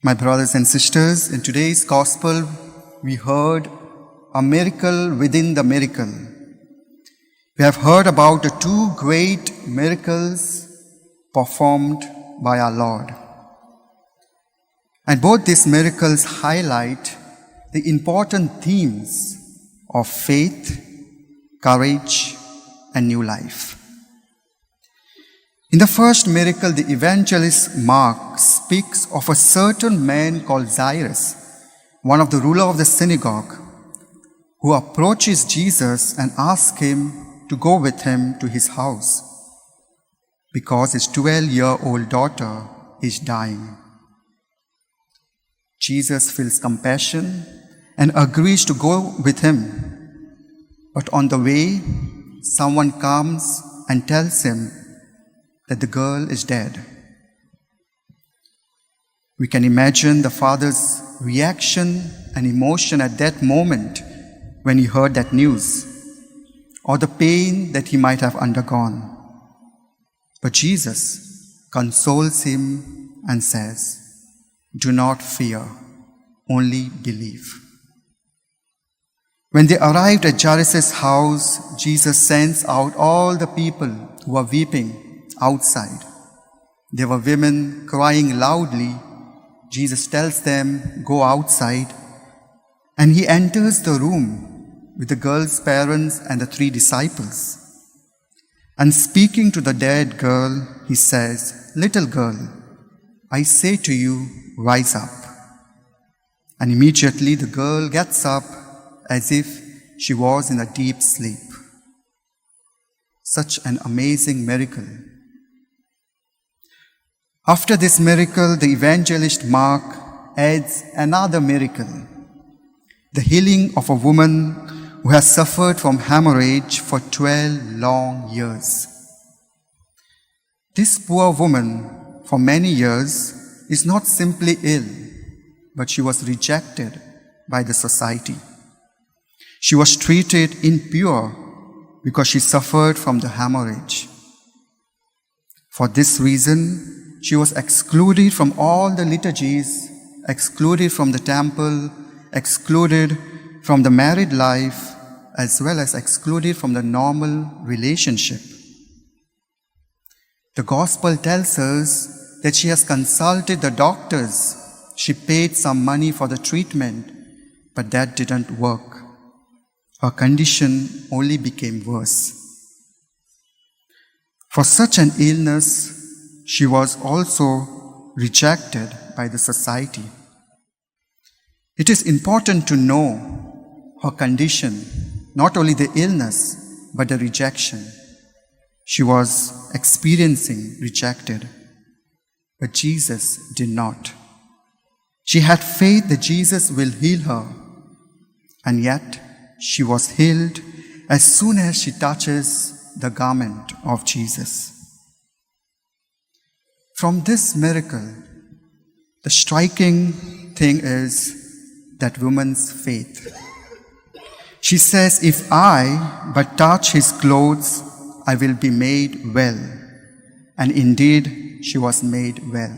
My brothers and sisters, in today's Gospel, we heard a miracle within the miracle. We have heard about the two great miracles performed by our Lord. And both these miracles highlight the important themes of faith, courage, and new life. In the first miracle, the evangelist Mark speaks of a certain man called Xavier, one of the ruler of the synagogue, who approaches Jesus and asks him to go with him to his house because his 12-year-old daughter is dying. Jesus feels compassion and agrees to go with him. But on the way, someone comes and tells him that the girl is dead. We can imagine the father's reaction and emotion at that moment when he heard that news, or the pain that he might have undergone. But Jesus consoles him and says, "Do not fear, only believe." When they arrived at Jairus' house, Jesus sends out all the people who were weeping outside. There were women crying loudly. Jesus tells them, "Go outside." And he enters the room with the girl's parents and the 3 disciples. And speaking to the dead girl, he says, "Little girl, I say to you, rise up." And immediately the girl gets up as if she was in a deep sleep. Such an amazing miracle. After this miracle, the evangelist Mark adds another miracle, the healing of a woman who has suffered from hemorrhage for 12 long years. This poor woman, for many years, is not simply ill, but she was rejected by the society. She was treated impure because she suffered from the hemorrhage. For this reason, she was excluded from all the liturgies, excluded from the temple, excluded from the married life, as well as excluded from the normal relationship. The Gospel tells us that she has consulted the doctors. She paid some money for the treatment, but that didn't work. Her condition only became worse. For such an illness, she was also rejected by the society. It is important to know her condition, not only the illness, but the rejection. She was experiencing rejected, but Jesus did not. She had faith that Jesus will heal her, and yet she was healed as soon as she touches the garment of Jesus. From this miracle, the striking thing is that woman's faith. She says, "If I but touch his clothes, I will be made well." And indeed, she was made well.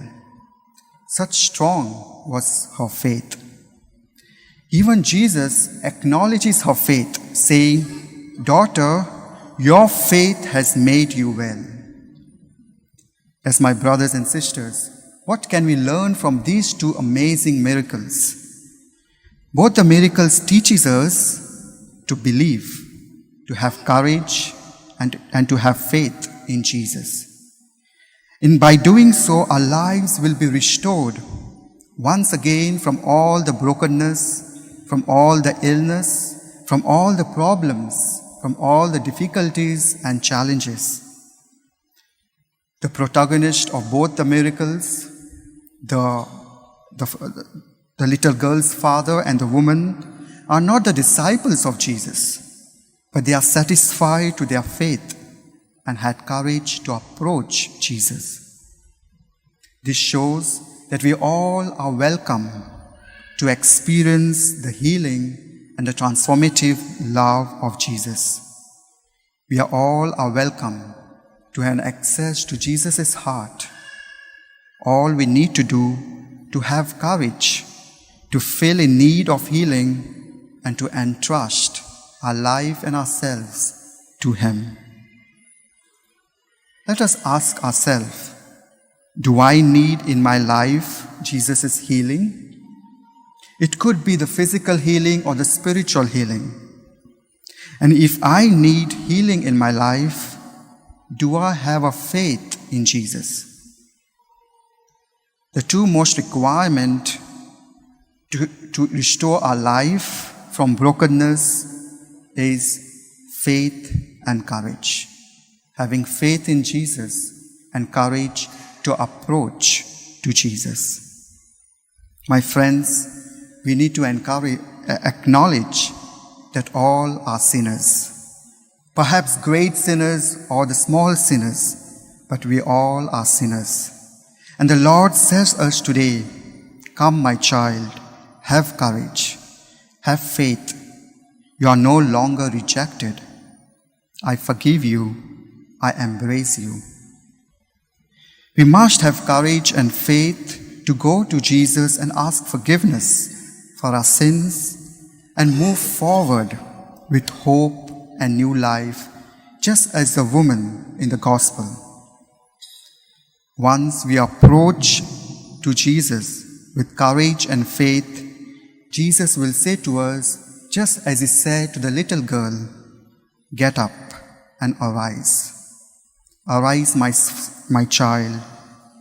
Such strong was her faith. Even Jesus acknowledges her faith, saying, "Daughter, your faith has made you well." As my brothers and sisters, what can we learn from these two amazing miracles? Both the miracles teaches us to believe, to have courage, and to have faith in Jesus. And by doing so, our lives will be restored once again from all the brokenness, from all the illness, from all the problems, from all the difficulties and challenges. The protagonist of both the miracles, the little girl's father and the woman, are not the disciples of Jesus, but they are satisfied to their faith and had courage to approach Jesus. This shows that we all are welcome to experience the healing and the transformative love of Jesus. We all are welcome to have access to Jesus' heart. All we need to do to have courage, to feel in need of healing, and to entrust our life and ourselves to Him. Let us ask ourselves, do I need in my life Jesus' healing? It could be the physical healing or the spiritual healing. And if I need healing in my life, do I have a faith in Jesus? The two most requirements to restore our life from brokenness is faith and courage. Having faith in Jesus and courage to approach to Jesus. My friends, we need to acknowledge that all are sinners. Perhaps great sinners or the small sinners, but we all are sinners. And the Lord says us today, come my child, have courage, have faith. You are no longer rejected. I forgive you, I embrace you. We must have courage and faith to go to Jesus and ask forgiveness for our sins and move forward with hope and new life, just as the woman in the gospel. Once we approach to Jesus with courage and faith, Jesus will say to us, just as He said to the little girl, get up and arise. Arise, my child,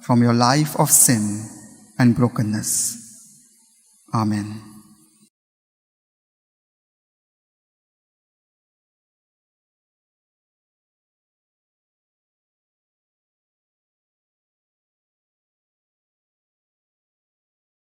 from your life of sin and brokenness. Amen.